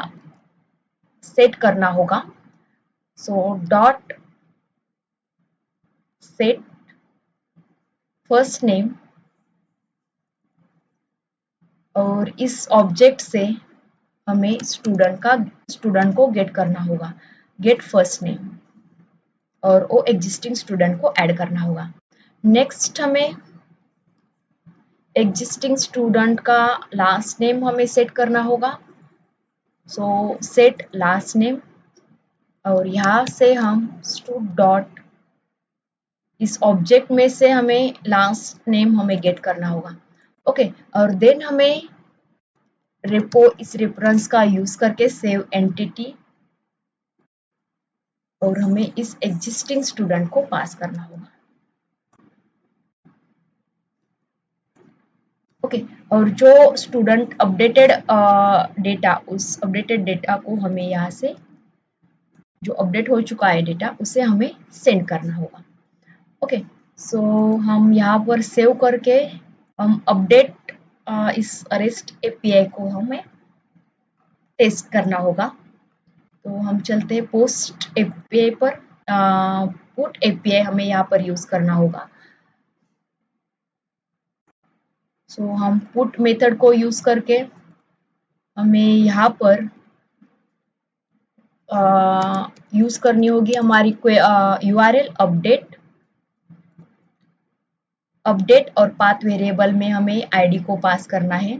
सेट करना होगा। So dot set first name और इस ऑब्जेक्ट से हमें स्टूडेंट को गेट करना होगा, गेट फर्स्ट नेम, और वो एग्जिस्टिंग स्टूडेंट को ऐड करना होगा। नेक्स्ट हमें एग्जिस्टिंग स्टूडेंट का लास्ट नेम हमें सेट करना होगा। सो सेट लास्ट नेम और यहाँ से हम स्टूड डॉट इस ऑब्जेक्ट में से हमें लास्ट नेम हमें गेट करना होगा। ओके, और देन हमें रेपो इस रेफरेंस का यूज करके सेव एंटिटी और हमें इस एग्जिस्टिंग स्टूडेंट को पास करना होगा। ओके, और जो स्टूडेंट अपडेटेड डेटा उस अपडेटेड डेटा को हमें यहाँ से जो अपडेट हो चुका है डेटा उसे हमें सेंड करना होगा। ओके, सो हम यहाँ पर सेव करके हम अपडेट इस अरेस्ट एपीआई को हमें टेस्ट करना होगा। तो हम चलते हैं पोस्ट एपीआई पर। पुट एपीआई हमें यहाँ पर यूज करना होगा। सो हम पुट मेथड को यूज करके हमें यहाँ पर यूज करनी होगी हमारी यूआरएल अपडेट और पाथ वेरिएबल में हमें आईडी को पास करना है।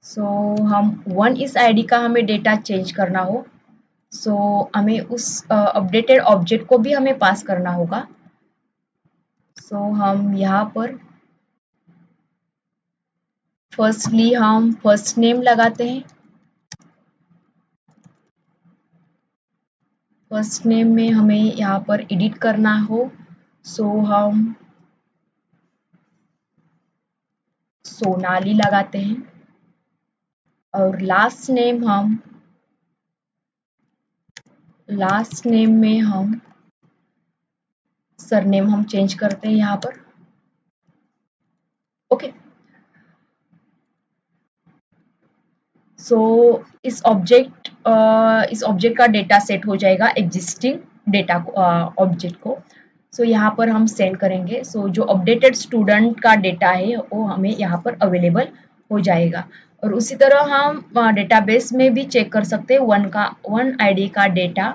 सो हम इस आईडी का हमें डेटा चेंज करना हो, सो हमें उस अपडेटेड ऑब्जेक्ट को भी हमें पास करना होगा। सो हम यहाँ पर फर्स्टली हम फर्स्ट नेम लगाते हैं। फर्स्ट नेम में हमें यहाँ पर एडिट करना हो, सो हम सोनाली लगाते हैं। और लास्ट नेम में हम सरनेम हम चेंज करते हैं यहाँ पर। ओके, सो इस ऑब्जेक्ट का डेटा सेट हो जाएगा एग्जिस्टिंग डेटा ऑब्जेक्ट को। सो यहाँ पर हम सेंड करेंगे। सो जो अपडेटेड स्टूडेंट का डेटा है वो हमें यहाँ पर अवेलेबल हो जाएगा। और उसी तरह हम डेटाबेस में भी चेक कर सकते हैं वन आईडी का डेटा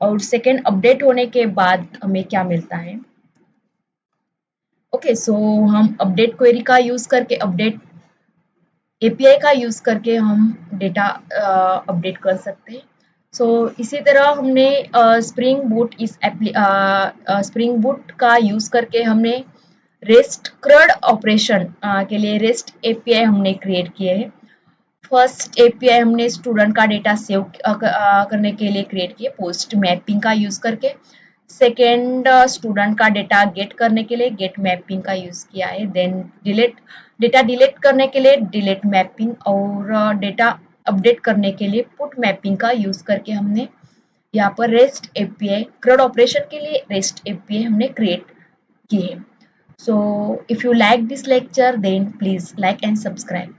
और सेकेंड अपडेट होने के बाद हमें क्या मिलता है। ओके, सो हम अपडेट क्वेरी का यूज करके अपडेट एपीआई का यूज करके हम डेटा अपडेट कर सकते हैं। सो इसी तरह हमने स्प्रिंग बूट का यूज करके हमने रेस्ट क्रड ऑपरेशन के लिए रेस्ट एपीआई हमने क्रिएट किए हैं। फर्स्ट एपीआई हमने स्टूडेंट का डेटा सेव करने के लिए क्रिएट किए पोस्ट मैपिंग का यूज करके। सेकेंड स्टूडेंट का डेटा गेट करने के लिए गेट मैपिंग का यूज किया है। देन डेटा डिलीट करने के लिए डिलीट मैपिंग और डेटा अपडेट करने के लिए पुट मैपिंग का यूज करके हमने यहाँ पर रेस्ट एपीआई क्रड ऑपरेशन के लिए रेस्ट एपीआई हमने क्रिएट किए हैं। So if you like this lecture, then please like and subscribe.